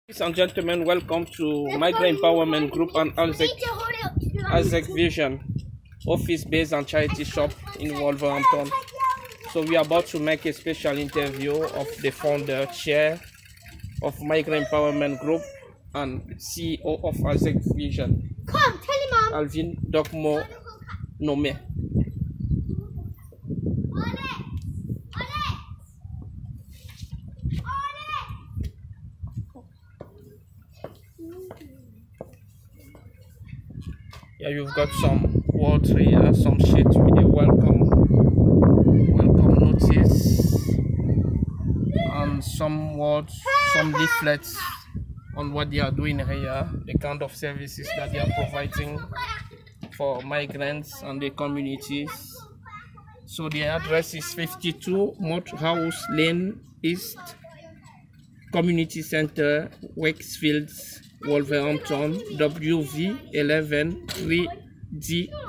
Ladies and gentlemen, welcome to Migrant Empowerment Group and ASEC Vision, office-based and charity shop in Wolverhampton. So we are about to make a special interview of the founder, chair of Migrant Empowerment Group and CEO of ASEC Vision, Alvin Dokmo Nome. Yeah, you've got some words here, some sheet with a welcome notice, and some words, some leaflets on what they are doing here, the kind of services that they are providing for migrants and the communities. So the address is 52 Moat House Lane East, Community Center, Wakefield, Wolverhampton, WV11 3DD.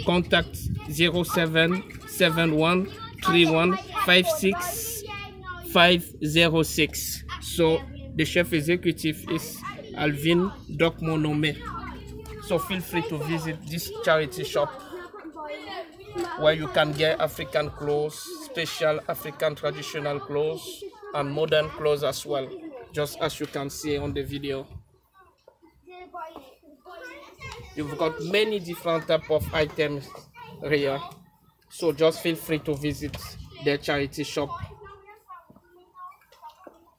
Contact 07713156 So the chef executive is Alvin Dokmo Nome. So feel free to visit this charity shop where you can get African clothes, special African traditional clothes, and modern clothes as well, just as you can see on the video. You've got many different type of items here, so just feel free to visit their charity shop.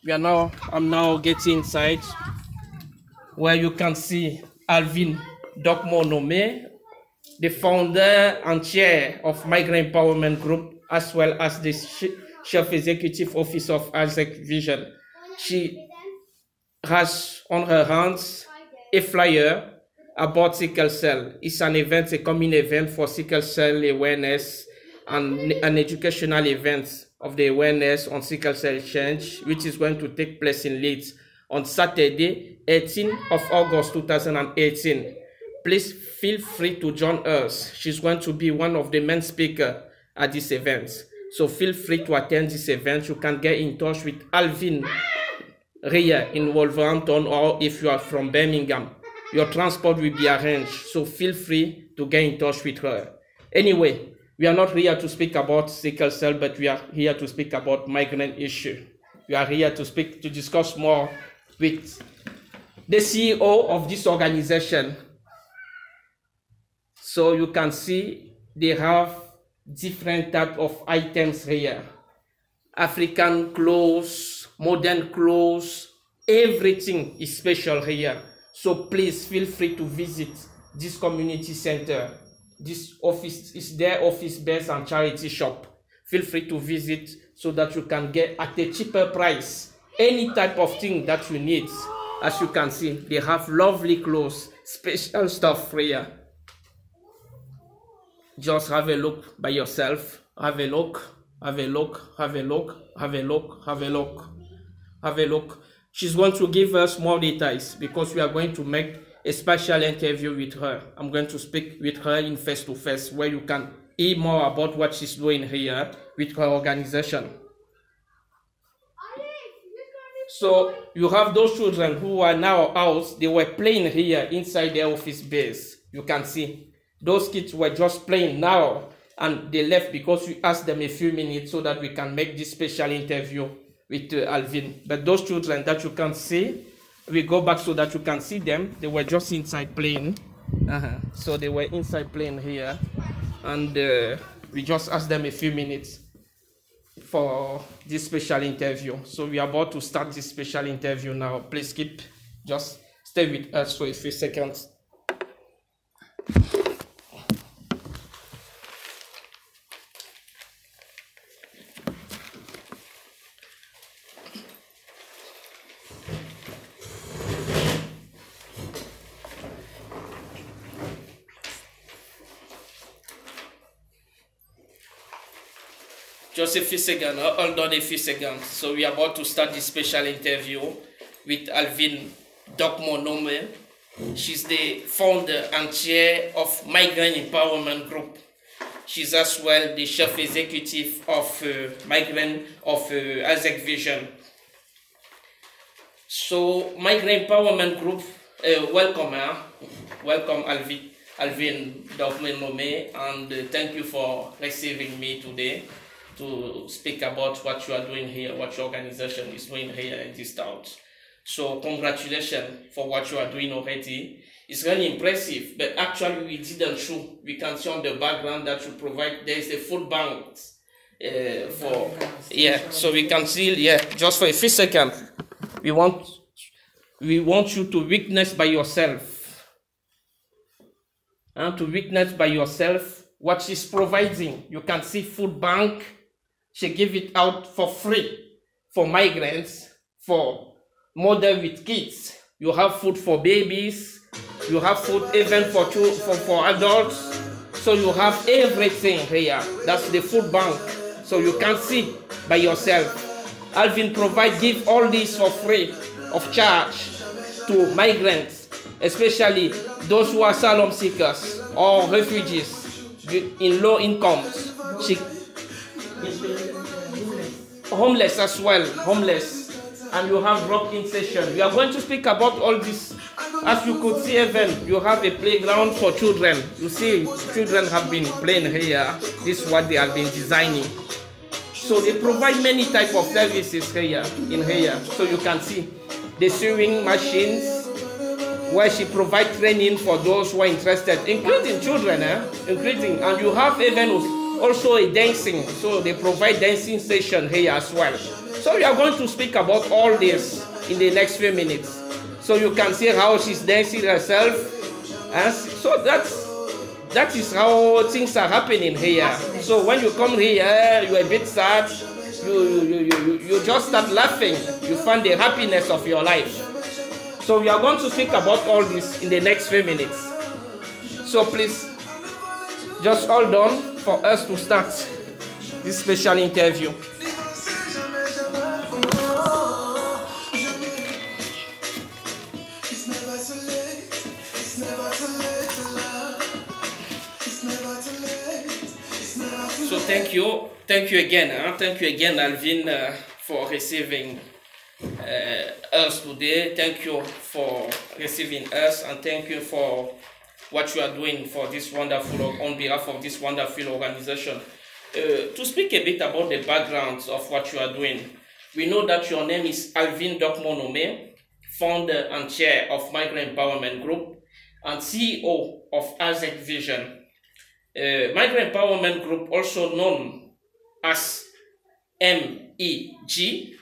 I'm now getting inside where you can see Alvin Dokmo Nome, the founder and chair of Migrant Empowerment Group, as well as the chief executive officer of ASEC Vision. She has on her hands a flyer about sickle cell. It's an event, a common event for sickle cell awareness and an educational event of the awareness on sickle cell change, which is going to take place in Leeds on Saturday, 18th of August 2018. Please feel free to join us. She's going to be one of the main speakers at this event. So feel free to attend this event. You can get in touch with Alvin here in Wolverhampton, or if you are from Birmingham, your transport will be arranged. So feel free to get in touch with her. Anyway, we are not here to speak about sickle cell, but we are here to speak about migrant issue. We are here to discuss more with the CEO of this organization. So you can see they have different type of items here. African clothes, modern clothes, everything is special here. So please feel free to visit this community center. This office is their office-based and charity shop. Feel free to visit so that you can get at a cheaper price any type of thing that you need. As you can see, they have lovely clothes, special stuff here. Just have a look by yourself. Have a look, have a look, have a look, have a look, have a look, have a look. She's going to give us more details because we are going to make a special interview with her. I'm going to speak with her in face-to-face where you can hear more about what she's doing here with her organization. So you have those children who are now out. They were playing here inside their office base. You can see those kids were just playing now, and they left because we asked them a few minutes so that we can make this special interview with Alvin. But those children that you can see, we go back so that you can see them. They were just inside playing. So they were inside playing here, and we just asked them a few minutes for this special interview. So we are about to start this special interview now. Please just stay with us for a few seconds. Just a few seconds, hold on a few seconds. So we are about to start this special interview with Alvin Dokmo Nome. She's the founder and chair of Migrant Empowerment Group. She's as well the chief executive of ASEC Vision. So Migrant Empowerment Group, welcome, welcome Alvin Dorkman-Nome, and thank you for receiving me today to speak about what you are doing here, what your organization is doing here in this town. So congratulations for what you are doing already. It's really impressive, but actually we didn't show. We can see on the background that you provide, there is a food bank so we can see, just for a few seconds, we want you to witness by yourself, and to witness by yourself what she's providing. You can see food bank. She give it out for free for migrants, for mother with kids. You have food for babies. You have food even for adults. So you have everything here. That's the food bank. So you can see by yourself. Alvin give all this for free of charge to migrants, especially those who are asylum seekers or refugees in low incomes. Homeless as well, and you have drop-in session. We are going to speak about all this. As you could see, even you have a playground for children. You see, children have been playing here. This is what they have been designing. So they provide many types of services here. So you can see the sewing machines, where she provides training for those who are interested, including children, and you have even also a dancing. So they provide dancing session here as well. So we are going to speak about all this in the next few minutes. So you can see how she's dancing herself. And so that is how things are happening here. So when you come here, you're a bit sad. You just start laughing. You find the happiness of your life. So we are going to speak about all this in the next few minutes. So please, just hold on for us to start this special interview. So thank you again, Alvin, for receiving us today. Thank you for receiving us, and thank you for what you are doing for this wonderful, on behalf of this wonderful organization. To speak a bit about the backgrounds of what you are doing, we know that your name is Alvin Dorkman-Nome, founder and chair of Migrant Empowerment Group and CEO of AZEC Vision. Migrant Empowerment Group, also known as MEG,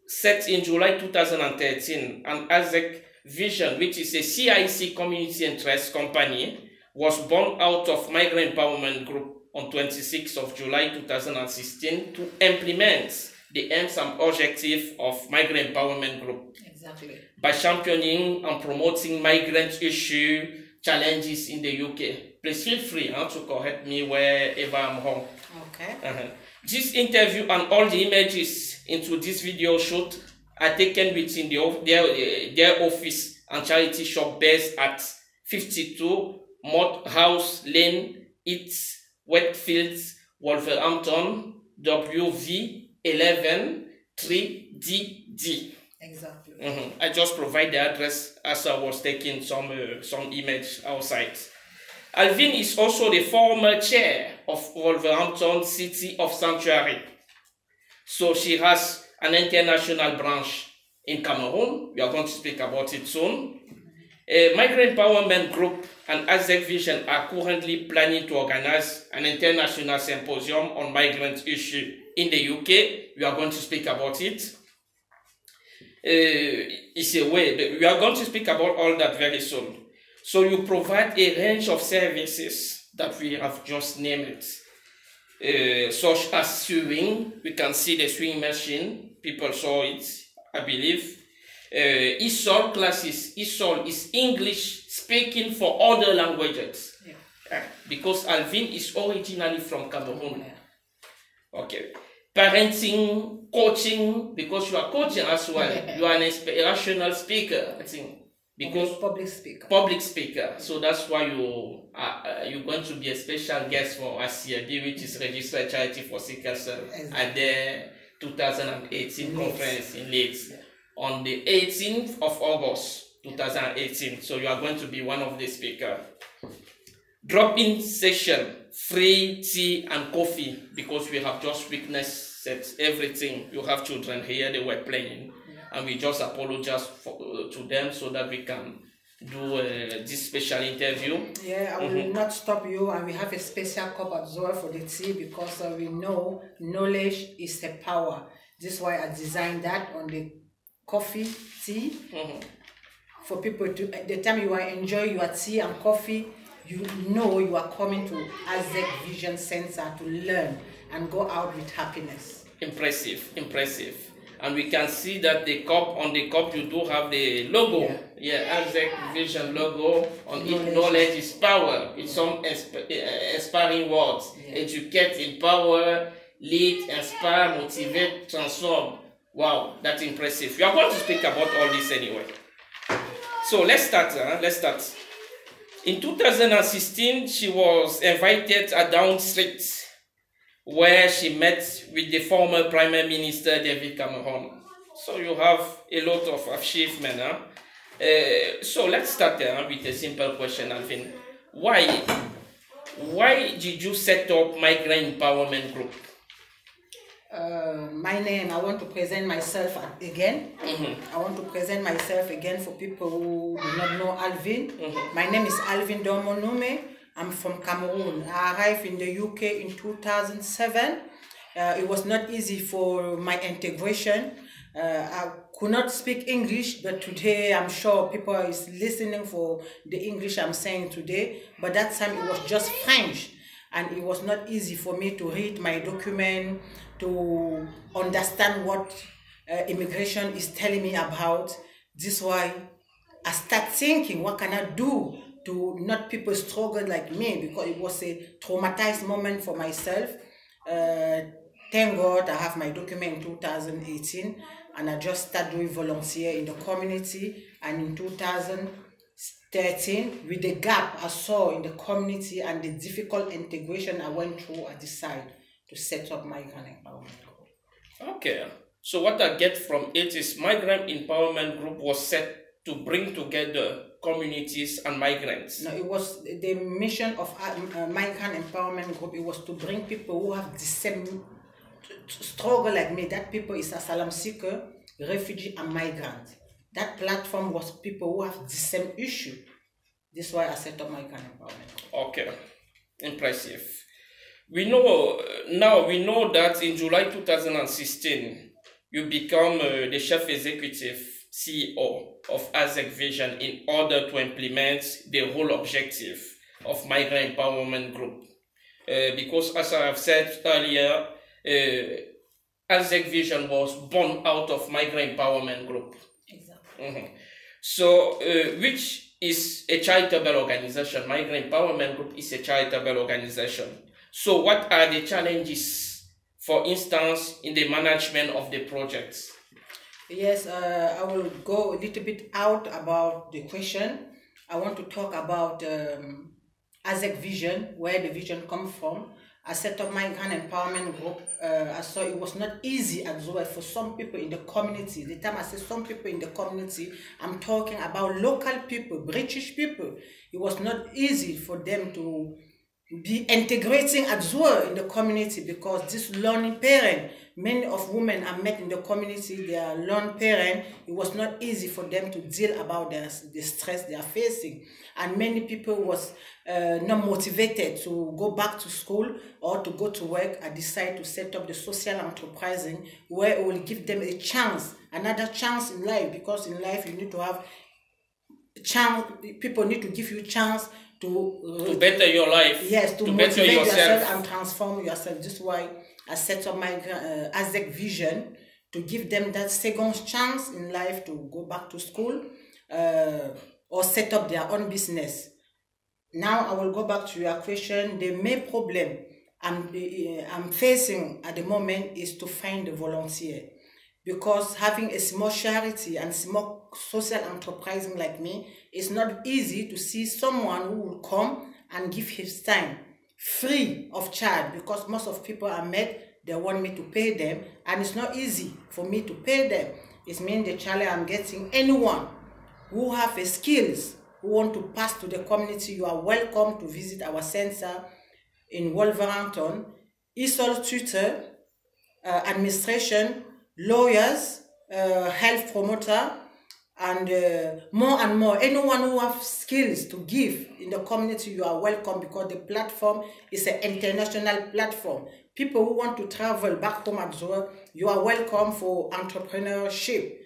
set in July 2013, and AZEC Vision, which is a CIC community interest company, was born out of Migrant Empowerment Group on 26th of July 2016 to implement the aims and objectives of Migrant Empowerment Group. Exactly. By championing and promoting migrant issue challenges in the UK. Please feel free to correct me wherever I'm wrong. Okay. This interview and all the images into this video shoot are taken within their office and charity shop based at 52 Mott House Lane, East Westfields, Wolverhampton, WV11 3DD. Exactly. I just provide the address as I was taking some image outside. Alvin is also the former chair of Wolverhampton City of Sanctuary. So she has an international branch in Cameroon. We are going to speak about it soon. Migrant Empowerment Group and AZEC Vision are currently planning to organize an international symposium on migrant issue in the UK. We are going to speak about it. We are going to speak about all that very soon. So you provide a range of services that we have just named, such as sewing. We can see the sewing machine. People saw it, I believe. ESOL classes. ESOL is English speaking for other languages. Yeah. Because Alvin is originally from Cameroon. Yeah. Okay. Parenting, coaching, because you are coaching as well. Yeah. You are an inspirational speaker, I think. Because public speaker. So that's why you're going to be a special guest for ACID, which is Registered Charity for Sickle Cell, at the 2018 conference in Leeds. Yeah. on the 18th of August 2018. So you are going to be one of the speakers. Drop-in session, free tea and coffee, because we have just witnessed everything. You have children here, they were playing, and we just apologize to them so that we can do this special interview. Yeah, I will not stop you, and we have a special cup as well for the tea, because we know knowledge is a power. This is why I designed that on the coffee, tea, for people to, at the time you enjoy your tea and coffee, you know you are coming to AZEC Vision Center to learn and go out with happiness. Impressive, impressive. And we can see that the cup, on the cup you do have the logo. Yeah, AZEC Vision logo. On it, knowledge is power. It's some inspiring words. Educate, empower, lead, inspire, motivate, transform. Wow, that's impressive. We are going to speak about all this anyway. So let's start. Let's start. In 2016, she was invited at Downing Street, where she met with the former Prime Minister David Cameron. So you have a lot of achievement. So let's start with a simple question, Alvin. Why did you set up Migrant Empowerment Group? My name, I want to present myself again. I want to present myself again for people who do not know Alvin. My name is Alvin Dormo-Numeh. I'm from Cameroon. I arrived in the UK in 2007. It was not easy for my integration. I could not speak English, but today I'm sure people is listening for the English I'm saying today. But that time it was just French, and it was not easy for me to read my document, to understand what immigration is telling me about. This is why I start thinking, what can I do to not people struggle like me, because it was a traumatized moment for myself. Thank God I have my document in 2018, and I just started doing volunteer in the community. And in 2013, with the gap I saw in the community and the difficult integration I went through, I decided to set up Migrant Empowerment Group. Okay, so what I get from it is Migrant Empowerment Group was set to bring together communities and migrants. No, it was the mission of Migrant Empowerment Group. It was to bring people who have the same struggle like me. That people is asylum seeker, refugee, and migrant. That platform was people who have the same issue. This is why I set up Migrant Empowerment Group. Okay, impressive. We know that in July 2016, you become the chief executive CEO of AZEC Vision in order to implement the whole objective of Migrant Empowerment Group. Because as I have said earlier, AZEC Vision was born out of Migrant Empowerment Group. Exactly. So, which is a charitable organization. Migrant Empowerment Group is a charitable organization. So what are the challenges, for instance, in the management of the projects? Yes, I will go a little bit out about the question. I want to talk about AZEC Vision, where the vision comes from. I set up Migrant Empowerment Group. I saw it was not easy as well for some people in the community. The time I say some people in the community, I'm talking about local people, British people. It was not easy for them to be integrating as well in the community, because this lone parent, many of women I met in the community, they are lone parent. It was not easy for them to deal about the stress they are facing, and many people was not motivated to go back to school or to go to work. I decided to set up the social enterprising, where it will give them a chance, another chance in life, because in life you need to have a chance. People need to give you a chance to better your life. Yes, to better motivate yourself and transform yourself. This is why I set up my AZEC Vision, to give them that second chance in life to go back to school or set up their own business. Now I will go back to your question. The main problem I'm facing at the moment is to find a volunteer, because having a small charity and small social enterprising like me, it's not easy to see someone who will come and give his time free of charge, because most of people I met, they want me to pay them, and it's not easy for me to pay them. It means the challenge I'm getting, anyone who have a skills, who want to pass to the community, you are welcome to visit our center in Wolverhampton. ESOL tutor, administration, lawyers, health promoter, and more. Anyone who have skills to give in the community, you are welcome, because the platform is an international platform. People who want to travel back home as well, you are welcome for entrepreneurship.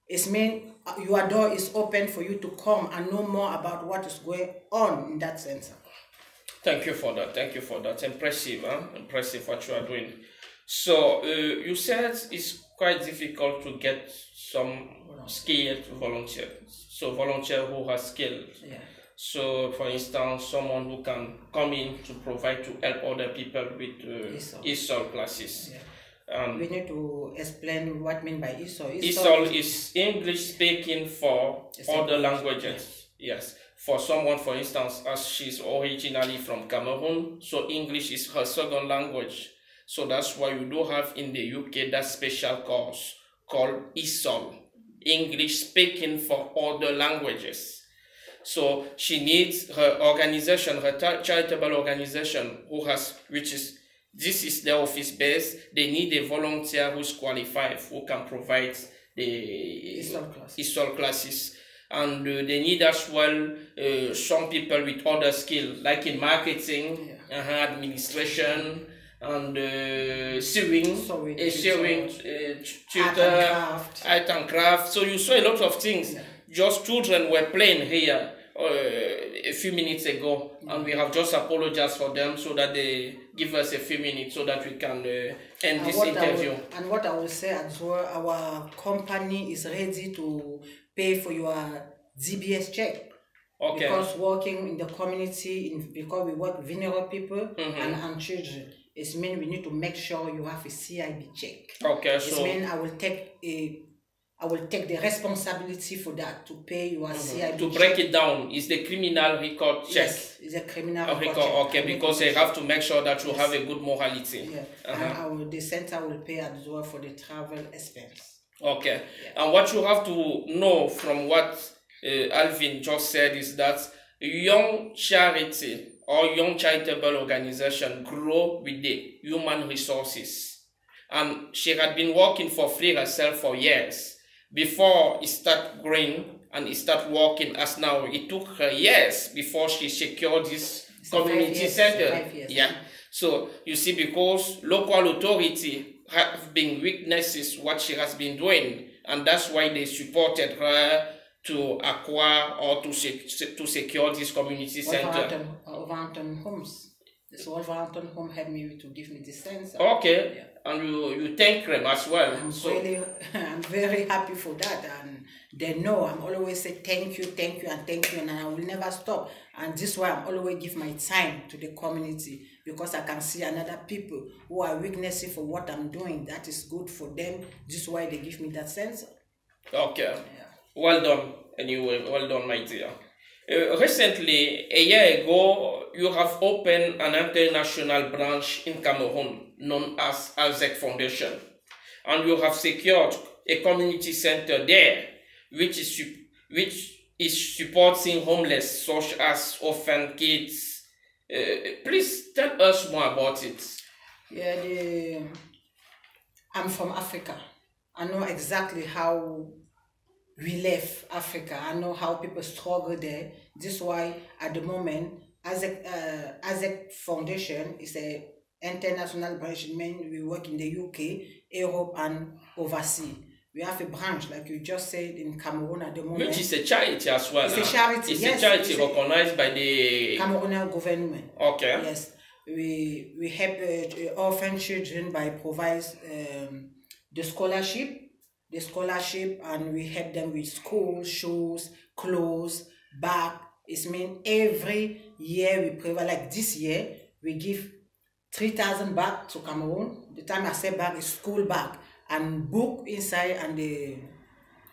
It means your door is open for you to come and know more about what is going on in that center. Thank you for that. Thank you for that. Impressive, huh? Impressive what you are doing. So you said it's quite difficult to get some skilled volunteers. So volunteer who has skills. Yeah. So for instance, someone who can come in to provide to help other people with ESOL classes. Yeah. We need to explain what mean by ESOL. ESOL is English speaking for other languages. Yes. For someone, for instance, as she's originally from Cameroon, so English is her second language. So that's why we do have in the UK that special course called ESOL, English speaking for other languages. So she needs her organization, her charitable organization, this is their office base. They need a volunteer who's qualified, who can provide the ESOL classes. And they need as well some people with other skills, like in marketing, administration, and sewing, tutor, art and craft. So you saw a lot of things. Yeah. Just children were playing here a few minutes ago, and we have just apologized for them so that they give us a few minutes so that we can end this interview. And what I will say as well, our company is ready to pay for your DBS check. Okay. Because working in the community, because we work with vulnerable people and children, it means we need to make sure you have a CIB check. Okay, so it means I will take the responsibility for that, to pay your CIB to break it down, is the criminal record check. Yes, it's a criminal record check. Okay, because they have to make sure that you have a good morality. Yeah, and the center will pay as well for the travel expense. Okay, and what you have to know from what Alvin just said is that young charity or young charitable organization grow with the human resources. And she had been working for free herself for years before it started growing and it started working as now. It took her years before she secured this community center. 5 years. Yeah. So you see, because local authority have been witnesses what she has been doing, and that's why they supported her to acquire or to secure this community center. Wolverhampton Homes. This Wolverhampton Home helped me to give me this center. Okay, yeah. And you thank them as well. I'm very happy for that, and they know I'm always say thank you, and I will never stop. And this is why I'm always give my time to the community, because I can see another people who are witnessing for what I'm doing. That is good for them. This is why they give me that center. Okay. Yeah. Well done, anyway. Well done, my dear. Recently, a year ago, you have opened an international branch in Cameroon known as AZEC Foundation, and you have secured a community center there, which is supporting homeless, such as orphan kids. Please tell us more about it. Yeah, I'm from Africa. I know exactly how we left Africa. I know how people struggle there. This is why at the moment, AZEC Foundation is an international branch. We work in the UK, Europe, and overseas. We have a branch, like you just said, in Cameroon at the moment. Which is a charity as well. It's a charity. It's a charity recognized by the Cameroonian government. Okay. Yes, we help orphan children by providing the scholarship, and we help them with school, shoes, clothes, bag. It means every year we provide, like this year, we give 3,000 bags to Cameroon. The time I say bag is school bag, and book inside, and the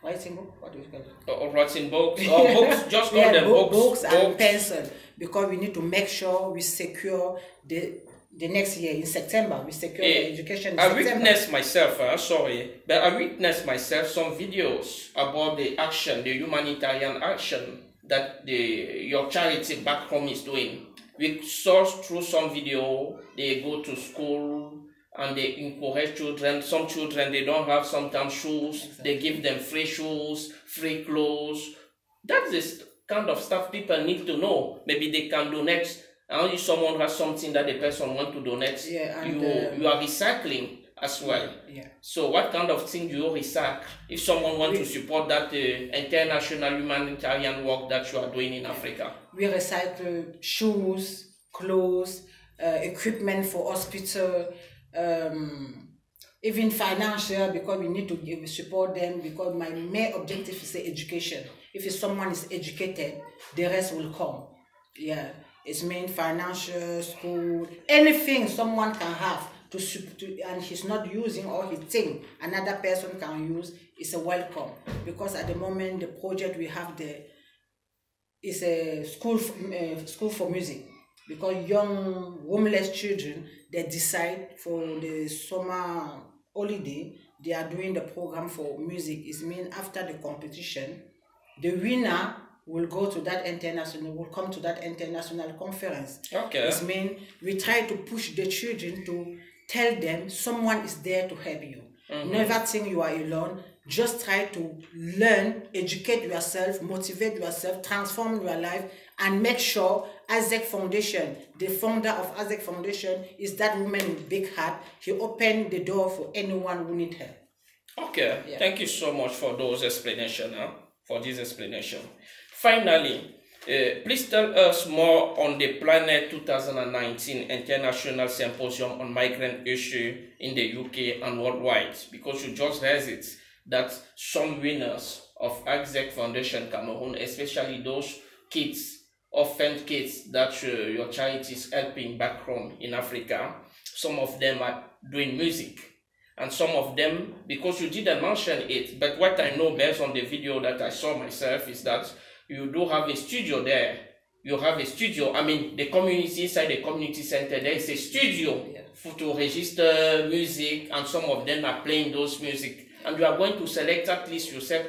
writing book, what do you call it? Writing books, or books, just call them books. Books and pencil, because we need to make sure we secure the the next year in September. We secure the education in I September. witnessed myself, but I witnessed myself some videos about the action, the humanitarian action that your charity back home is doing. We saw through some video, they go to school and they encourage children. Some children, they don't have sometimes shoes. Exactly. They give them free shoes, free clothes. That's the kind of stuff people need to know. Maybe they can donate. And if someone has something that the person wants to donate, you are recycling as well. Yeah. So what kind of thing do you recycle if someone wants to support that international humanitarian work that you are doing in Africa? We recycle shoes, clothes, equipment for hospital, even financial, because we need to support them, because my main objective is the education. If someone is educated, the rest will come. Yeah. It's mean financial, school, anything someone can have and he's not using, or he think another person can use, is a welcome. Because at the moment the project we have there is a school for music. Because young homeless children, they decide for the summer holiday, they are doing the program for music. It means after the competition, the winner will go to that will come to that international conference. Okay. It means we try to push the children to tell them someone is there to help you. Never think you are alone. Just try to learn, educate yourself, motivate yourself, transform your life, and make sure AZEC Foundation, the founder of AZEC Foundation, is that woman with big heart. He opened the door for anyone who need help. Okay. Yeah. Thank you so much for those explanations. For this explanation. Finally, please tell us more on the Planet 2019 International Symposium on Migrant Issue in the UK and worldwide, because you just heard it, that some winners of AZEC Foundation Cameroon, especially those kids, orphan kids that your charity is helping back home in Africa, some of them are doing music. And some of them, because you didn't mention it, but what I know based on the video that I saw myself is that you do have a studio there. You have a studio, I mean, the community, inside the community center, there is a studio to register music, and some of them are playing those music. And you are going to select at least yourself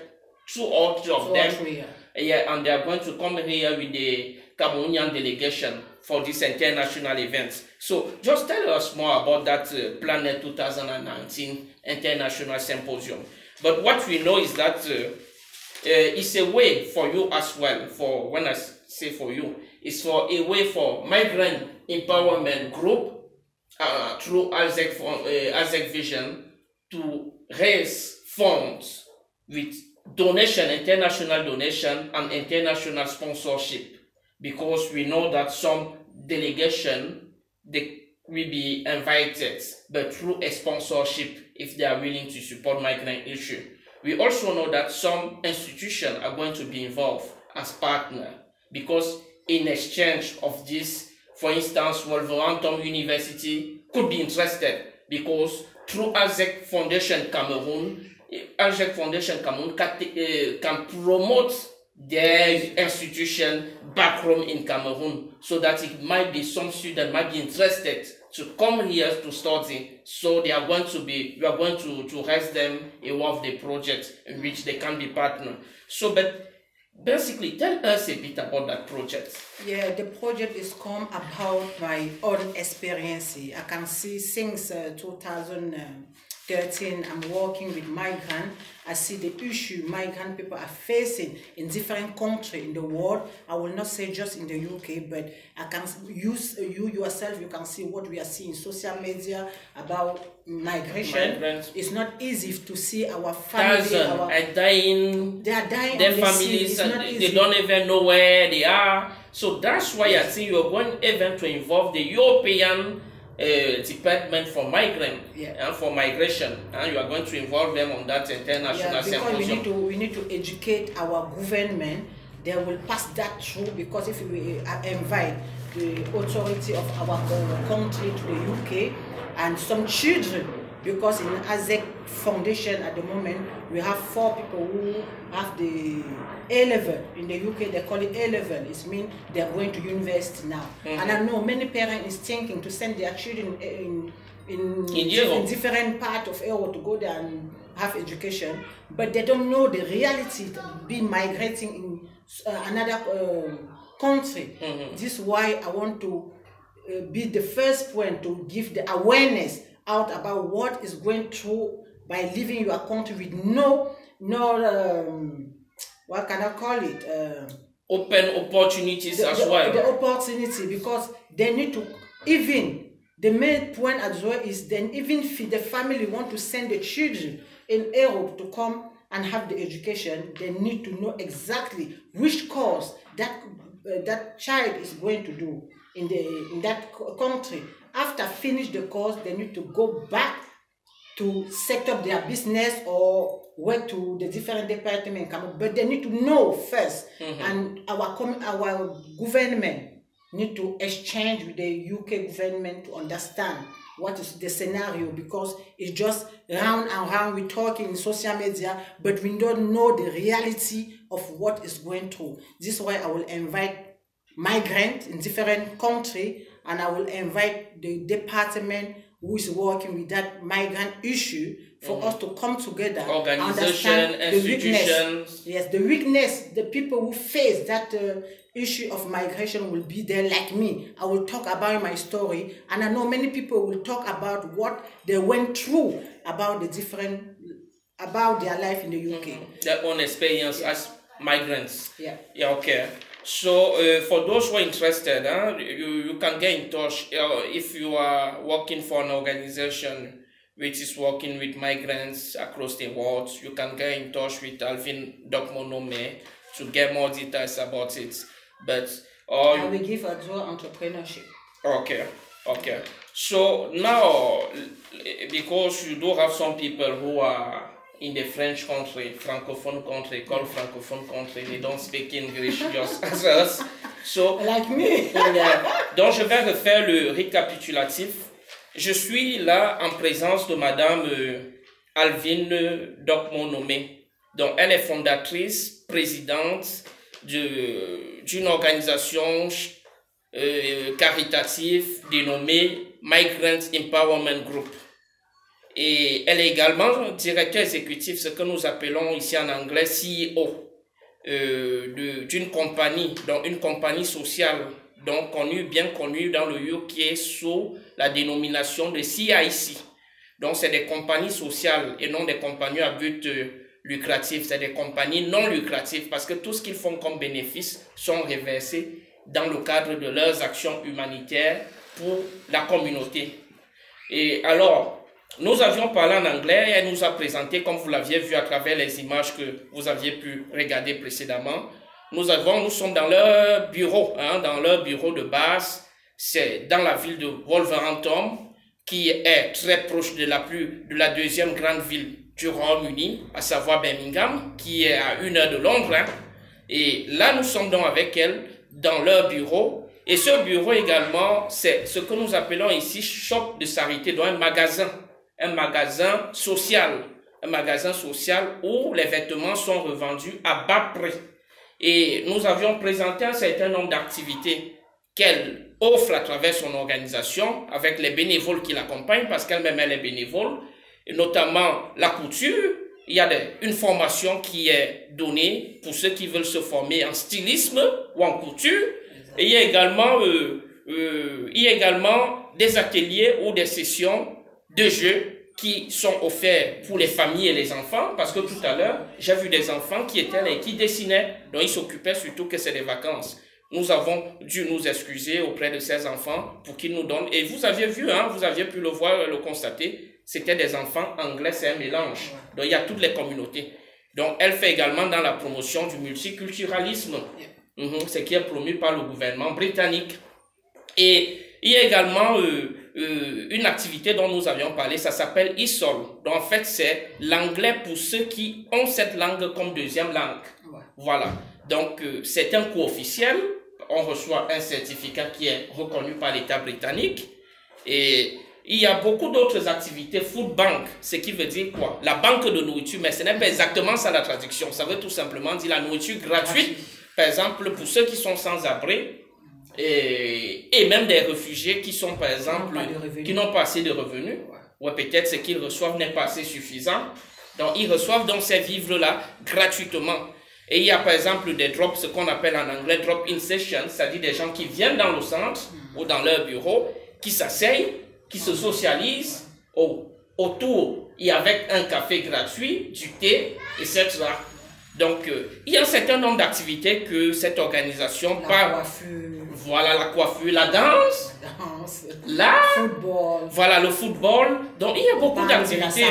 2 or 3 of them. Yeah, and they are going to come here with the Cameroonian delegation for this international event. So just tell us more about that Planet 2019 International Symposium. But what we know is that it's a way for you as well, for when I say for you, it's for a way for migrant empowerment group through AZEC Vision to raise funds with donation, international donation and international sponsorship. Because we know that some delegation, they will be invited, but through a sponsorship if they are willing to support migrant issue. We also know that some institutions are going to be involved as partner, because in exchange of this, for instance, Wolverhampton University could be interested, because through AZEC Foundation Cameroon, can promote their institution back home in Cameroon, so that it might be some student might be interested to come here to study. So they are going to be, we are going to raise them aware of the project in which they can be partner. So, but basically, tell us a bit about that project. Yeah, the project is come about my own experience. I can see since 2013, I'm working with migrants. I see the issue migrant people are facing in different countries in the world. I will not say just in the UK, but I can use you yourself. You can see what we are seeing social media about migration. Migrants. It's not easy to see our family. Are dying. They are dying. Their families, they don't even know where they are. So that's why I think you're going even to involve the European Department for Migrant and for Migration, and you are going to involve them on that international symposium. Because we need to educate our government. They will pass that through, because if we invite the authority of our country to the UK, and some children because in ASEC Foundation at the moment, we have 4 people who have the A-level. In the UK, they call it A-level. It means they're going to university now. And I know many parents is thinking to send their children in different parts of Europe to go there and have education, but they don't know the reality of being migrating in another country. This is why I want to be the first point to give the awareness out about what is going through by leaving your country with no what can I call it, open opportunities as well. The opportunity, because they need to, even the main point as well is then even if the family want to send the children in Europe to come and have the education, they need to know exactly which course that child is going to do in that country. After finish the course, they need to go back to set up their business or work to the different departments, but they need to know first. And our government need to exchange with the UK government to understand what is the scenario, because it's just round and round. We talk in social media, but we don't know the reality of what is going through. This is why I will invite migrants in different countries, and I will invite the department who is working with that migrant issue for us to come together, understand the weakness. Yes, the weakness, the people who face that issue of migration will be there like me. I will talk about my story, and I know many people will talk about what they went through, about their life in the UK. Their own experience as migrants. Yeah, okay. So for those who are interested, you can get in touch if you are working for an organization which is working with migrants across the world. You can get in touch with Alvin Dokmo-Nome to get more details about it. But I will give a draw entrepreneurship. Okay. So now, because you do have some people who are in the French country, Francophone country, called Francophone country, they don't speak English just as us. So, like me. Donc je vais refaire le récapitulatif. Je suis là en présence de Madame Alvin Dokmo-Nome. Donc elle est fondatrice, présidente d'une organisation caritative dénommée Migrant Empowerment Group. Et elle est également directeur exécutif, ce que nous appelons ici en anglais CEO, d'une compagnie, donc une compagnie sociale, donc bien connue dans le UK sous la dénomination de CIC. Donc c'est des compagnies sociales et non des compagnies à but lucratif, c'est des compagnies non lucratives parce que tout ce qu'ils font comme bénéfices sont reversés dans le cadre de leurs actions humanitaires pour la communauté. Et alors, nous avions parlé en anglais et elle nous a présenté, comme vous l'aviez vu à travers les images que vous aviez pu regarder précédemment. Nous sommes dans leur bureau, dans leur bureau de base. C'est dans la ville de Wolverhampton, qui est très proche de la deuxième grande ville du Royaume-Uni, à savoir Birmingham, qui est à 1 heure de Londres. Et là, nous sommes donc avec elle dans leur bureau. Et ce bureau également, c'est ce que nous appelons ici shop de charité, donc un magasin social où les vêtements sont revendus à bas prix. Et nous avions présenté un certain nombre d'activités qu'elle offre à travers son organisation avec les bénévoles qui l'accompagnent, parce qu'elle-même elle est bénévole, et notamment la couture. Il y a une formation qui est donnée pour ceux qui veulent se former en stylisme ou en couture. Et il y a également des ateliers ou des sessions de jeux qui sont offerts pour les familles et les enfants, parce que tout à l'heure, j'ai vu des enfants qui étaient là et qui dessinaient, donc ils s'occupaient surtout que c'est des vacances. Nous avons dû nous excuser auprès de ces enfants pour qu'ils nous donnent, et vous aviez vu, vous aviez pu le voir, le constater, c'était des enfants anglais, c'est un mélange, donc il y a toutes les communautés. Donc elle fait également dans la promotion du multiculturalisme, ce qui est promu par le gouvernement britannique. Et il y a également une activité dont nous avions parlé, ça s'appelle ESOL. Donc en fait, c'est l'anglais pour ceux qui ont cette langue comme deuxième langue. Voilà. Donc c'est un cours officiel. On reçoit un certificat qui est reconnu par l'État britannique. Et il y a beaucoup d'autres activités. Food bank, ce qui veut dire quoi? La banque de nourriture, mais ce n'est pas exactement ça la traduction. Ça veut tout simplement dire la nourriture gratuite, par exemple, pour ceux qui sont sans abri et même des réfugiés qui sont, par exemple, qui n'ont pas assez de revenus. Ou peut-être ce qu'ils reçoivent n'est pas assez suffisant. Donc, ils reçoivent donc ces vivres-là gratuitement. Et il y a par exemple des drops, ce qu'on appelle en anglais drop-in sessions, c'est-à-dire des gens qui viennent dans le centre ou dans leur bureau, qui s'asseyent, qui se socialisent autour et avec un café gratuit, du thé, etc. Donc, il y a un certain nombre d'activités que cette organisation voilà, la coiffure, la danse, football. Voilà, le football. Donc, il y a beaucoup d'activités.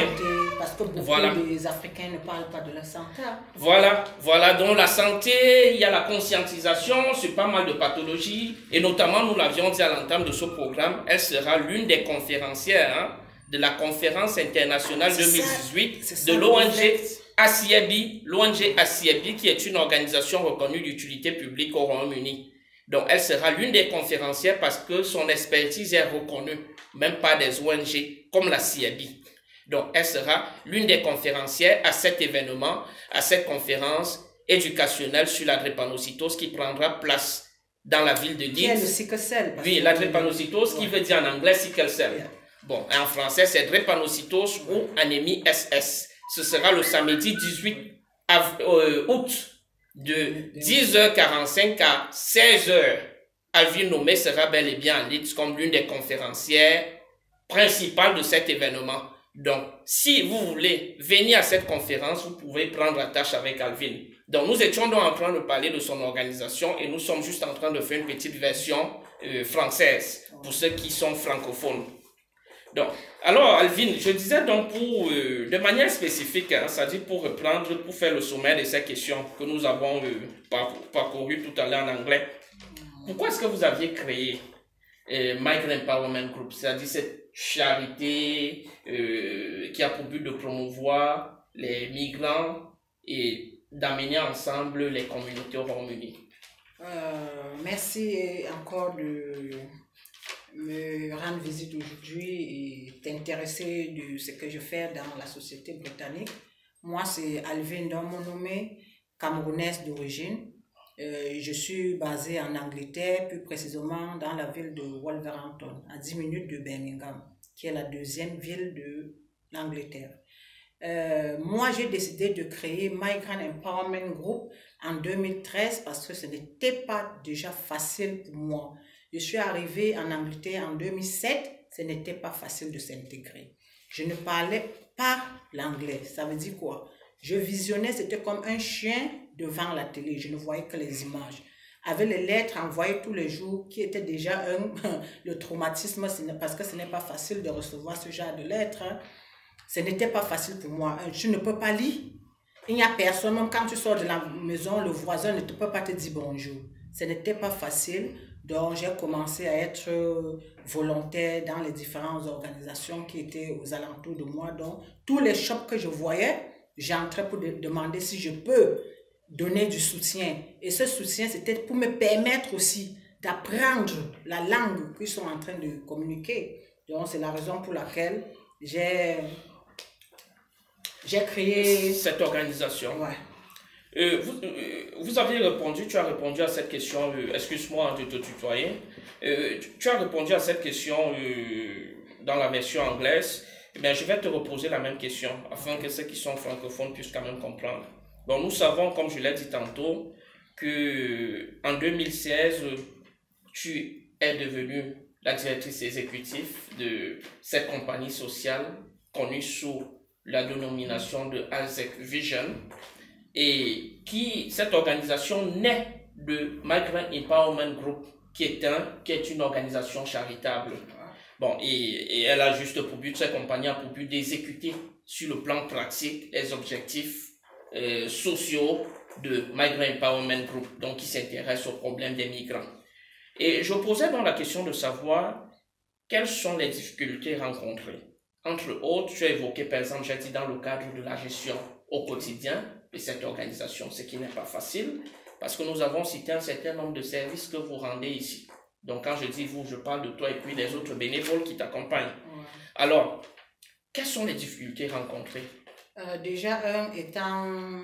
Parce que beaucoup des Africains ne parlent pas de la santé. Voilà, donc la santé, il y a la conscientisation sur pas mal de pathologies. Et notamment, nous l'avions dit à l'entame de ce programme, elle sera l'une des conférencières de la conférence internationale 2018 de l'ONG ACIEBI, l'ONG ACIEBI qui est une organisation reconnue d'utilité publique au Royaume-Uni. Donc, elle sera l'une des conférencières parce que son expertise est reconnue, même par des ONG comme la CIEBI. Donc, elle sera l'une des conférencières à cet événement, à cette conférence éducationnelle sur la drépanocytose qui prendra place dans la ville de Leeds. Qui est le sickle cell. Oui, la drépanocytose qui veut dire en anglais sickle cell. Yeah. Bon, en français, c'est drépanocytose ou anémie SS. Ce sera le samedi 18 août de 10h45 à 16h. Alvin Nomé sera bel et bien en Leeds comme l'une des conférencières principales de cet événement. Donc, si vous voulez venir à cette conférence, vous pouvez prendre attache avec Alvin. Donc, nous étions donc en train de parler de son organisation et nous sommes juste en train de faire une petite version française pour ceux qui sont francophones. Donc, alors Alvin, je disais donc de manière spécifique, c'est-à-dire pour reprendre, pour faire le sommaire de ces questions que nous avons parcourues tout à l'heure en anglais. Pourquoi est-ce que vous aviez créé Migrant Empowerment Group, c'est-à-dire cette charité qui a pour but de promouvoir les migrants et d'amener ensemble les communautés au Royaume-Uni? Merci encore de me rendre visite aujourd'hui et t'intéresser de ce que je fais dans la société britannique. Moi, c'est Alvin Nomé, camerounaise d'origine. Je suis basée en Angleterre, plus précisément dans la ville de Wolverhampton, à 10 minutes de Birmingham, qui est la deuxième ville de l'Angleterre. Moi, j'ai décidé de créer Migrant Empowerment Group en 2013 parce que ce n'était pas déjà facile pour moi. Je suis arrivée en Angleterre en 2007, ce n'était pas facile de s'intégrer. Je ne parlais pas l'anglais, ça veut dire quoi? Je visionnais, c'était comme un chien devant la télé, je ne voyais que les images. Avec les lettres envoyées tous les jours, qui était déjà le traumatisme, parce que ce n'est pas facile de recevoir ce genre de lettres. Ce n'était pas facile pour moi. Je ne peux pas lire. Il n'y a personne, même quand tu sors de la maison, le voisin ne peut pas te dire bonjour. Ce n'était pas facile. Donc, j'ai commencé à être volontaire dans les différentes organisations qui étaient aux alentours de moi. Donc, tous les shops que je voyais, j'entrais pour demander si je peux donner du soutien. Et ce soutien, c'était pour me permettre aussi d'apprendre la langue qu'ils sont en train de communiquer. Donc, c'est la raison pour laquelle j'ai créé cette organisation. Ouais. Vous avez répondu, tu as répondu à cette question, excuse-moi de te tutoyer, tu as répondu à cette question dans la version anglaise, mais je vais te reposer la même question afin que ceux qui sont francophones puissent quand même comprendre. Bon, nous savons, comme je l'ai dit tantôt, qu'en 2016, tu es devenue la directrice exécutive de cette compagnie sociale connue sous la dénomination de ASEC Vision. Et cette organisation naît de Migrant Empowerment Group, qui est une organisation charitable. Bon, et elle a juste pour but, cette compagnie a pour but d'exécuter sur le plan pratique les objectifs sociaux de Migrant Empowerment Group, donc qui s'intéresse aux problèmes des migrants. Et je posais donc la question de savoir quelles sont les difficultés rencontrées. Entre autres, tu as évoqué, par exemple, j'ai dit dans le cadre de la gestion au quotidien de cette organisation, ce qui n'est pas facile, parce que nous avons cité un certain nombre de services que vous rendez ici. Donc, quand je dis vous, je parle de toi et puis des autres bénévoles qui t'accompagnent. Alors, quelles sont les difficultés rencontrées? Déjà, étant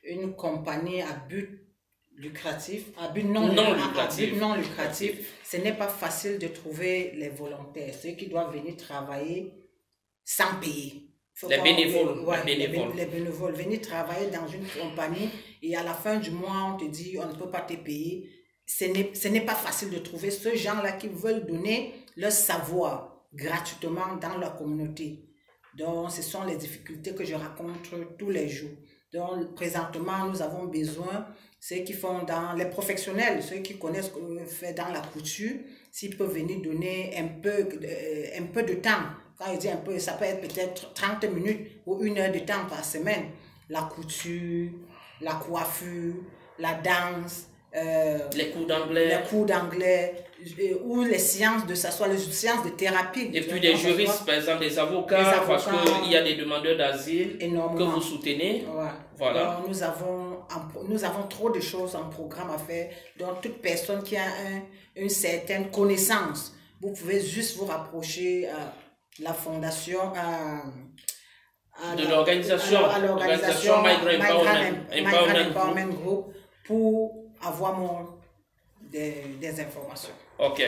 une compagnie à but lucratif, à but non lucratif, ce n'est pas facile de trouver les volontaires, ceux qui doivent venir travailler sans payer. Les bénévoles. Les bénévoles, venir travailler dans une compagnie et à la fin du mois, on te dit on ne peut pas te payer. Ce n'est pas facile de trouver ceux gens-là qui veulent donner leur savoir gratuitement dans leur communauté. Donc, ce sont les difficultés que je rencontre tous les jours. Donc, présentement, nous avons besoin, ceux qui font dans les professionnels, ceux qui connaissent ce qu'on fait dans la couture, s'ils peuvent venir donner un peu de temps. Quand je dis un peu, ça peut être peut-être 30 minutes ou 1 heure de temps par semaine. La couture, la coiffure, la danse, les cours d'anglais, ou les séances de s'asseoir, les séances de thérapie. Et puis des juristes, par exemple des avocats, parce qu'il y a des demandeurs d'asile que vous soutenez. Ouais. Voilà. Donc, nous avons trop de choses en programme à faire. Donc, toute personne qui a une certaine connaissance, vous pouvez juste vous rapprocher à la fondation, de l'organisation Migrant Empowerment Group pour avoir des informations. Ok.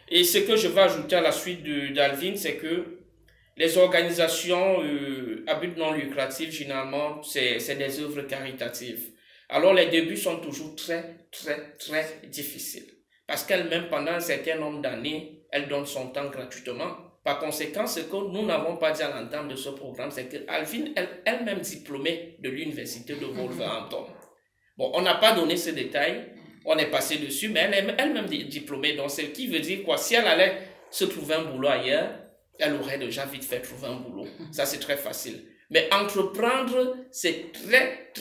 Et ce que je vais ajouter à la suite d'Alvin, c'est que les organisations à but non lucratif, généralement, c'est des œuvres caritatives. Alors, les débuts sont toujours très difficiles. Parce qu'elle-même, pendant un certain nombre d'années, elle donne son temps gratuitement. Par conséquent, ce que nous n'avons pas dit à l'entame de ce programme, c'est que Alvin, elle-même diplômée de l'université de Wolverhampton. Bon, on n'a pas donné ce détail, on est passé dessus, mais elle-même diplômée, donc ce qui veut dire quoi? Si elle allait se trouver un boulot ailleurs, elle aurait déjà vite fait trouver un boulot. Ça, c'est très facile. Mais entreprendre, c'est très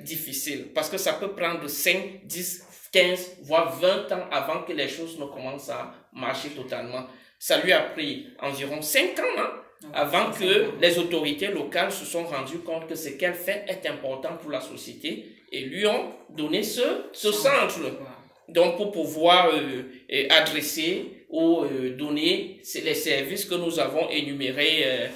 difficile, parce que ça peut prendre 5, 10, 15, voire 20 ans avant que les choses ne commencent à marcher totalement. Ça lui a pris environ 5 ans, avant que les autorités locales se sont rendues compte que ce qu'elle fait est important pour la société et lui ont donné ce centre. Donc, pour pouvoir adresser ou donner les services que nous avons énumérés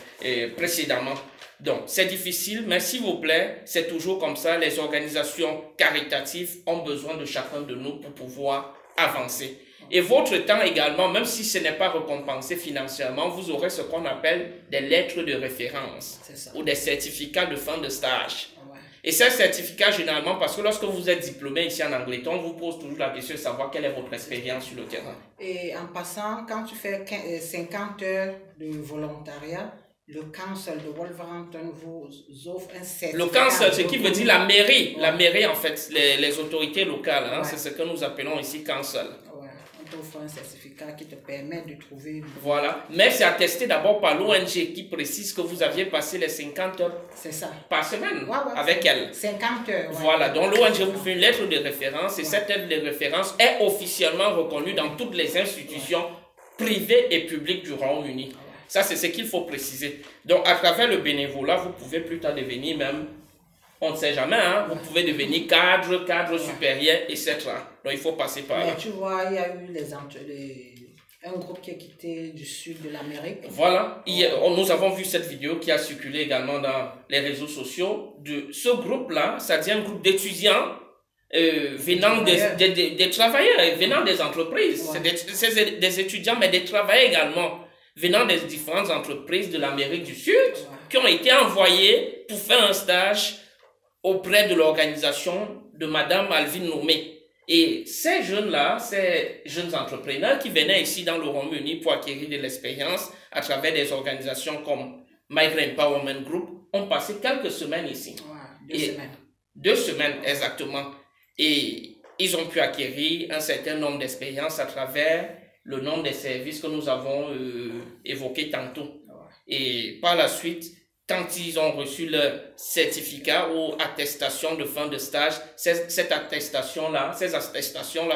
précédemment. Donc, c'est difficile, mais s'il vous plaît, c'est toujours comme ça. Les organisations caritatives ont besoin de chacun de nous pour pouvoir avancer. Et votre temps également, même si ce n'est pas récompensé financièrement, vous aurez ce qu'on appelle des lettres de référence ou des certificats de fin de stage. Ouais. Et ces certificats, généralement, parce que lorsque vous êtes diplômé ici en Angleterre, on vous pose toujours la question de savoir quelle est votre expérience sur le terrain. Et en passant, quand tu fais 50 heures de volontariat, le council de Wolverhampton vous offre un certificat. Le council, ce qui veut dire la mairie. Ouais. La mairie, en fait, les autorités locales, hein, c'est ce que nous appelons ici council. Offre un certificat qui te permet de trouver... Voilà, mais c'est attesté d'abord par l'ONG qui précise que vous aviez passé les 50 heures par semaine avec elle. 50 heures. Voilà, donc l'ONG vous fait une lettre de référence et cette lettre de référence est officiellement reconnue dans toutes les institutions privées et publiques du Royaume-Uni. Ça, c'est ce qu'il faut préciser. Donc, à travers le bénévolat, vous pouvez plus tard devenir même... On ne sait jamais, hein? Vous pouvez devenir cadre supérieur, etc. Donc, il faut passer par là. Mais tu vois, il y a eu un groupe qui a quitté du sud de l'Amérique. Voilà. Nous avons vu cette vidéo qui a circulé également dans les réseaux sociaux. De ce groupe-là, ça dit un groupe d'étudiants venant des travailleurs, venant des entreprises. Ouais. C'est des étudiants, mais des travailleurs également, venant des différentes entreprises de l'Amérique du Sud, qui ont été envoyés pour faire un stage auprès de l'organisation de Madame Alvin Nomé. Et ces jeunes-là, ces jeunes entrepreneurs qui venaient ici dans le Royaume-Uni pour acquérir de l'expérience à travers des organisations comme Migrant Empowerment Group, ont passé quelques semaines ici. Ouais, 2 semaines, exactement. Et ils ont pu acquérir un certain nombre d'expériences à travers le nombre de services que nous avons évoqués tantôt. Ouais. Et par la suite, quand ils ont reçu leur certificat ou attestation de fin de stage, ces attestations-là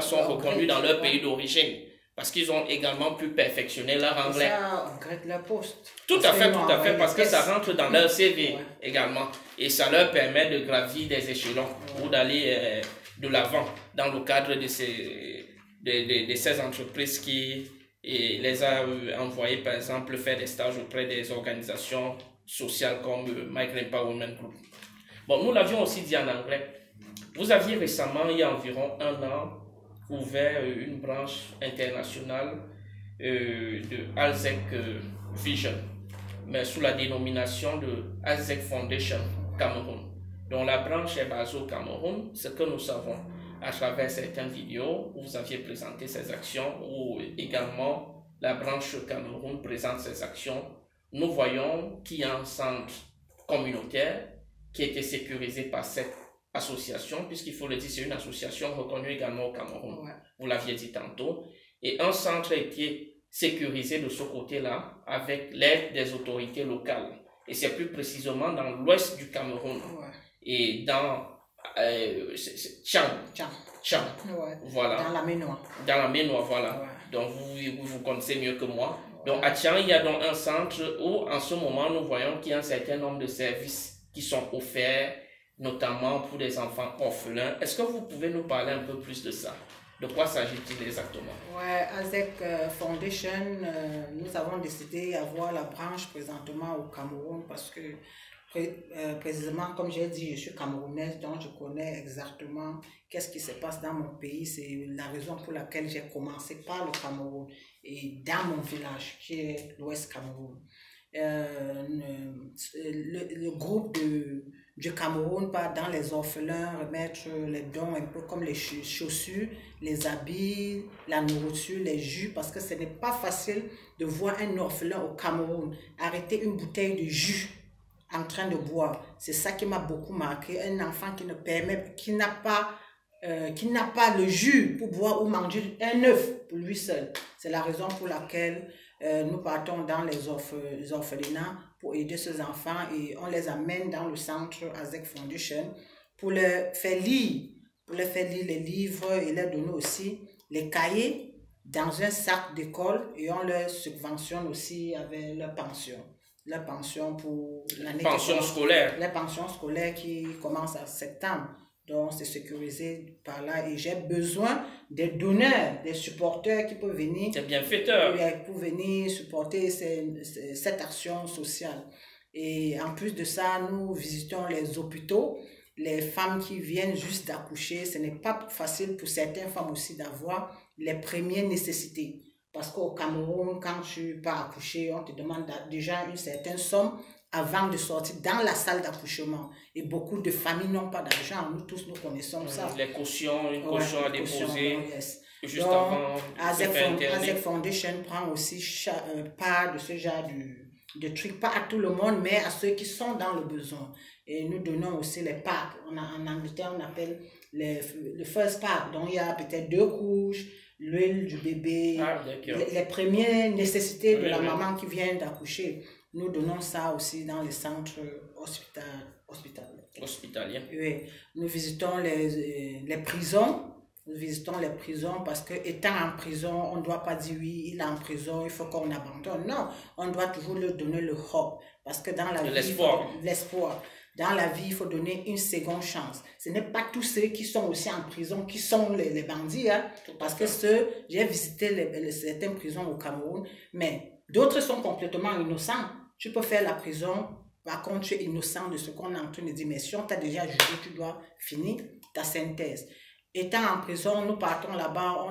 sont reconnues dans leur pays d'origine. Parce qu'ils ont également pu perfectionner leur anglais. Ça, on grade leur poste. Tout à fait, parce que ça rentre dans leur CV également. Et ça leur permet de gravir des échelons ou d'aller de l'avant dans le cadre de ces entreprises qui et les a envoyés par exemple faire des stages auprès des organisations sociales comme Migrant Empowerment Group. Bon, nous l'avions aussi dit en anglais. Vous aviez récemment, il y a environ 1 an, ouvert une branche internationale de ALZEC Vision, mais sous la dénomination de ALZEC Foundation Cameroun. Donc la branche est basée au Cameroun. Ce que nous savons à travers certaines vidéos où vous aviez présenté ces actions, ou également la branche Cameroun présente ses actions, nous voyons qu'il y a un centre communautaire qui a été sécurisé par cette association, puisqu'il faut le dire, c'est une association reconnue également au Cameroun. Ouais. Vous l'aviez dit tantôt. Et un centre a été sécurisé de ce côté-là avec l'aide des autorités locales. Et c'est plus précisément dans l'ouest du Cameroun. Ouais. Et dans Tchang. Ouais. Voilà. Dans la Ménois. Dans la Ménois, voilà. Ouais. Donc vous connaissez mieux que moi. Ouais. Donc à Tchang, il y a donc un centre où en ce moment nous voyons qu'il y a un certain nombre de services qui sont offerts, notamment pour des enfants orphelins. Est-ce que vous pouvez nous parler un peu plus de ça? De quoi s'agit-il exactement? Ouais, ALZEC Foundation, nous avons décidé d'avoir la branche présentement au Cameroun parce que précisément, comme j'ai dit, je suis camerounaise, donc je connais exactement qu'est-ce qui se passe dans mon pays. C'est la raison pour laquelle j'ai commencé par le Cameroun et dans mon village qui est l'Ouest Cameroun. Le groupe du Cameroun part dans les orphelins remettre les dons un peu comme les chaussures, les habits, la nourriture, les jus, parce que ce n'est pas facile de voir un orphelin au Cameroun arrêter une bouteille de jus en train de boire. C'est ça qui m'a beaucoup marqué. Un enfant qui n'a pas le jus pour boire ou manger un œuf pour lui seul. C'est la raison pour laquelle nous partons dans les orphelinats pour aider ces enfants et on les amène dans le centre ALZEC Foundation pour les faire lire les livres et leur donner aussi les cahiers dans un sac d'école et on leur subventionne aussi avec leur pension. La pension pour l'année scolaire. La pension scolaire qui commence en septembre. Donc, c'est sécurisé par là. Et j'ai besoin des donneurs, des supporters qui peuvent venir. Des bienfaiteurs. Pour venir supporter cette action sociale. Et en plus de ça, nous visitons les hôpitaux. Les femmes qui viennent juste d'accoucher, ce n'est pas facile pour certaines femmes aussi d'avoir les premières nécessités. Parce qu'au Cameroun, quand tu pars accoucher, on te demande déjà une certaine somme avant de sortir dans la salle d'accouchement. Et beaucoup de familles n'ont pas d'argent. Nous tous, nous connaissons ça. Les cautions, une caution à déposer. Juste donc, avant ALZEC Foundation prend aussi part de ce genre de trucs. Pas à tout le monde, mais à ceux qui sont dans le besoin. Et nous donnons aussi les packs. En Angleterre, on appelle le first pack. Donc, il y a peut-être 2 couches, l'huile du bébé, les premières nécessités de la maman qui vient d'accoucher. Nous donnons ça aussi dans les centres hospitaliers. Oui. Nous visitons les prisons. Nous visitons les prisons parce que étant en prison, on ne doit pas dire oui, il est en prison, il faut qu'on abandonne. Non, on doit toujours leur donner le hope. Parce que dans la vie, l'espoir. Dans la vie, il faut donner une seconde chance. Ce n'est pas tous ceux qui sont aussi en prison qui sont les bandits. Hein? Parce que j'ai visité certaines prisons au Cameroun, mais d'autres sont complètement innocents. Tu peux faire la prison, par contre, tu es innocent de ce qu'on est en train de dire. Mais si on t'a déjà jugé, tu dois finir ta synthèse. Étant en prison, nous partons là-bas,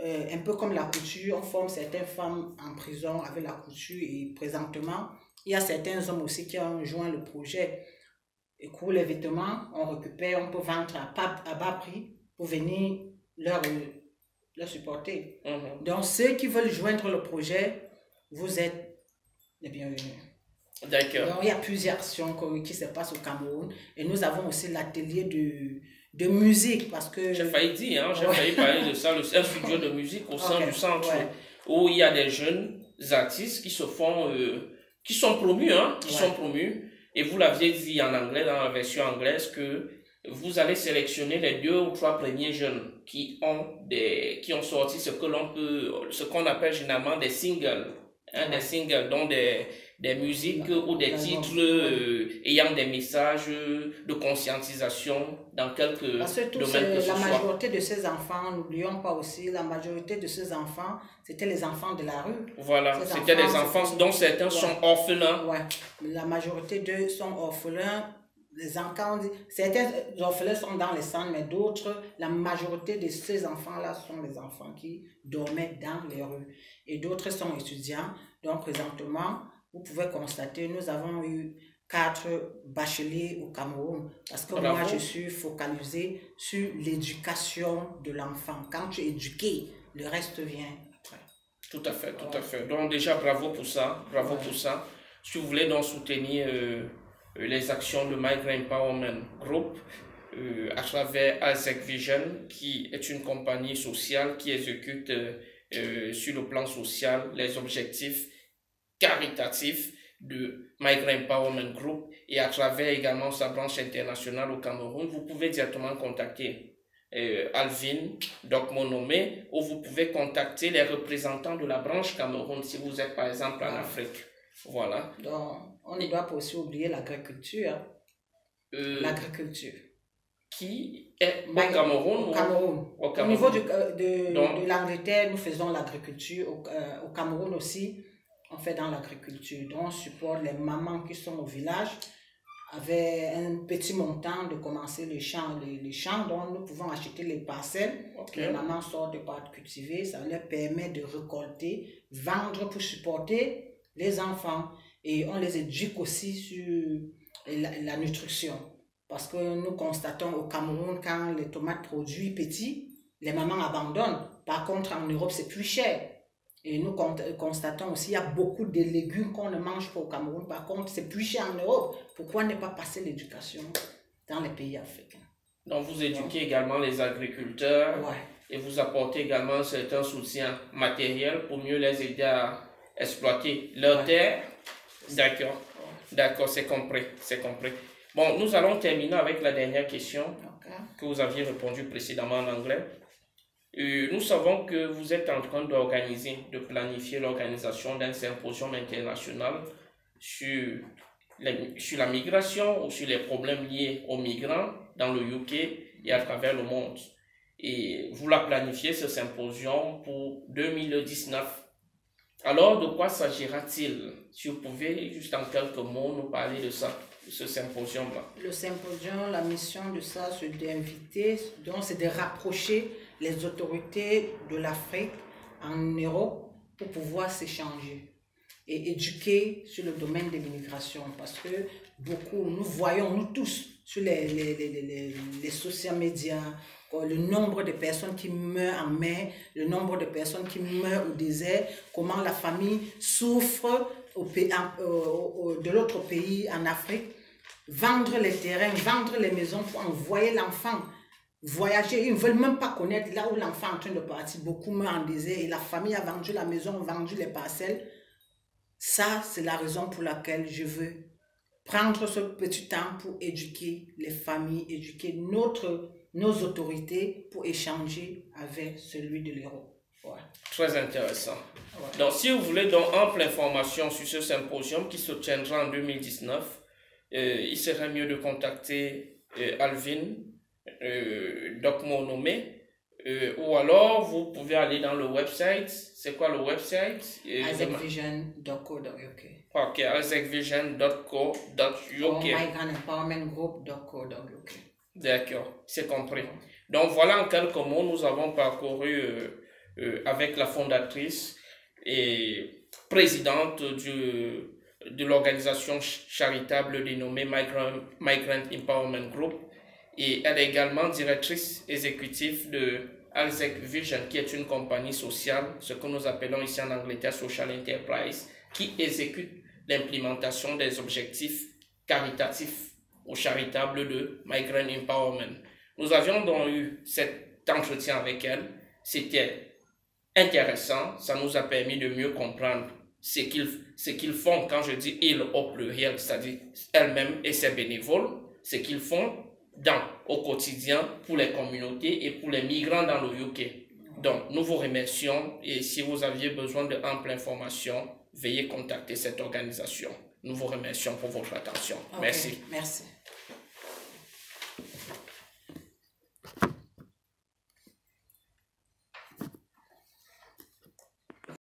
un peu comme la couture, on forme certaines femmes en prison avec la couture et présentement, il y a certains hommes aussi qui ont joint le projet. Et pour les vêtements, on récupère, on peut vendre à bas prix pour venir leur supporter. Donc, ceux qui veulent joindre le projet, vous êtes les bienvenus. D'accord. Donc, il y a plusieurs actions qui se passent au Cameroun. Et nous avons aussi l'atelier de musique parce que... J'ai failli dire, j'ai failli parler de ça, un studio de musique au sein du centre où il y a des jeunes artistes qui se font... qui sont promus, sont promus. Et vous l'aviez dit en anglais, dans la version anglaise, que vous allez sélectionner les 2 ou 3 premiers jeunes qui ont sorti ce qu'on appelle généralement des singles. Des singles, donc des musiques ou des titres ayant des messages de conscientisation dans quelques domaines que ce soit. La majorité de ces enfants, n'oublions pas aussi, la majorité de ces enfants, c'était les enfants de la rue. Voilà, c'était des enfants dont certains sont orphelins. Ouais, la majorité d'eux sont orphelins. Certains orphelins sont dans les centres, mais d'autres, la majorité de ces enfants-là sont les enfants qui dormaient dans les rues. Et d'autres sont étudiants. Donc, présentement, vous pouvez constater, nous avons eu 4 bacheliers au Cameroun. Parce que moi, je suis focalisée sur l'éducation de l'enfant. Quand tu es éduqué, le reste vient après. Tout à fait, tout à fait. Donc, déjà, bravo pour ça. Bravo pour ça. Si vous voulez donc soutenir les actions de Migrant Empowerment Group à travers ASEC Vision, qui est une compagnie sociale qui exécute sur le plan social les objectifs caritatifs de Migrant Empowerment Group et à travers également sa branche internationale au Cameroun, vous pouvez directement contacter Alvin Dokmo-Nomé, ou vous pouvez contacter les représentants de la branche Cameroun si vous êtes par exemple en Afrique. Voilà. Donc, on ne doit pas aussi oublier l'agriculture. L'agriculture. Qui est au Cameroun? Au Cameroun. Au niveau de l'Angleterre, nous faisons l'agriculture. Au Cameroun aussi, on fait dans l'agriculture. Donc, on supporte les mamans qui sont au village avec un petit montant de commencer les champs. Donc, nous pouvons acheter les parcelles. Les mamans sortent de part cultiver. Ça leur permet de récolter, vendre pour supporter les enfants. Et on les éduque aussi sur la nutrition. Parce que nous constatons au Cameroun, quand les tomates produisent petits, les mamans abandonnent. Par contre, en Europe, c'est plus cher. Et nous constatons aussi qu'il y a beaucoup de légumes qu'on ne mange pas au Cameroun. Par contre, c'est plus cher en Europe. Pourquoi ne pas passer l'éducation dans les pays africains? Donc, vous éduquez également les agriculteurs et vous apportez également un certain soutien matériel pour mieux les aider à exploiter leur terre. D'accord. D'accord, c'est compris. C'est compris. Bon, nous allons terminer avec la dernière question que vous aviez répondu précédemment en anglais. Nous savons que vous êtes en train de planifier l'organisation d'un symposium international sur la migration ou sur les problèmes liés aux migrants dans le UK et à travers le monde. Et vous la planifiez, ce symposium, pour 2019. Alors, de quoi s'agira-t-il? Si vous pouvez, juste en quelques mots, nous parler de ça, de ce symposium-là. Le symposium, la mission de ça, c'est d'inviter, donc c'est de rapprocher les autorités de l'Afrique en Europe pour pouvoir s'échanger et éduquer sur le domaine de l'immigration. Parce que nous voyons, nous tous, sur les social médias, le nombre de personnes qui meurent en mer, le nombre de personnes qui meurent au désert, comment la famille souffre de l'autre pays en Afrique, vendre les terrains, vendre les maisons pour envoyer l'enfant voyager. Ils ne veulent même pas connaître là où l'enfant est en train de partir. Beaucoup meurent en désert et la famille a vendu la maison, vendu les parcelles. Ça, c'est la raison pour laquelle je veux prendre ce petit temps pour éduquer les familles, éduquer nos autorités pour échanger avec celui de l'Europe. Très intéressant. Donc, si vous voulez donc ample information sur ce symposium qui se tiendra en 2019, il serait mieux de contacter Alvin Dokmo-Nomé, ou alors vous pouvez aller dans le website. C'est quoi le website? ASECvision.co.uk. Ok, ASECvision.co.uk. migrantempowermentgroup.co.uk. D'accord, c'est compris. Donc voilà, en quelques mots, nous avons parcouru avec la fondatrice et présidente de l'organisation charitable dénommée Migrant Empowerment Group, et elle est également directrice exécutive de ASEC Vision, qui est une compagnie sociale, ce que nous appelons ici en Angleterre Social Enterprise, qui exécute l'implémentation des objectifs caritatifs ou charitables de Migrant Empowerment. Nous avions donc eu cet entretien avec elle. C'était intéressant, ça nous a permis de mieux comprendre ce qu'ils font. Quand je dis ils au pluriel, c'est-à-dire elles-mêmes et ses bénévoles, ce qu'ils font au quotidien pour les communautés et pour les migrants dans le UK. Donc, nous vous remercions, et si vous aviez besoin d'amples informations, veuillez contacter cette organisation. Nous vous remercions pour votre attention. Ok, Merci. merci.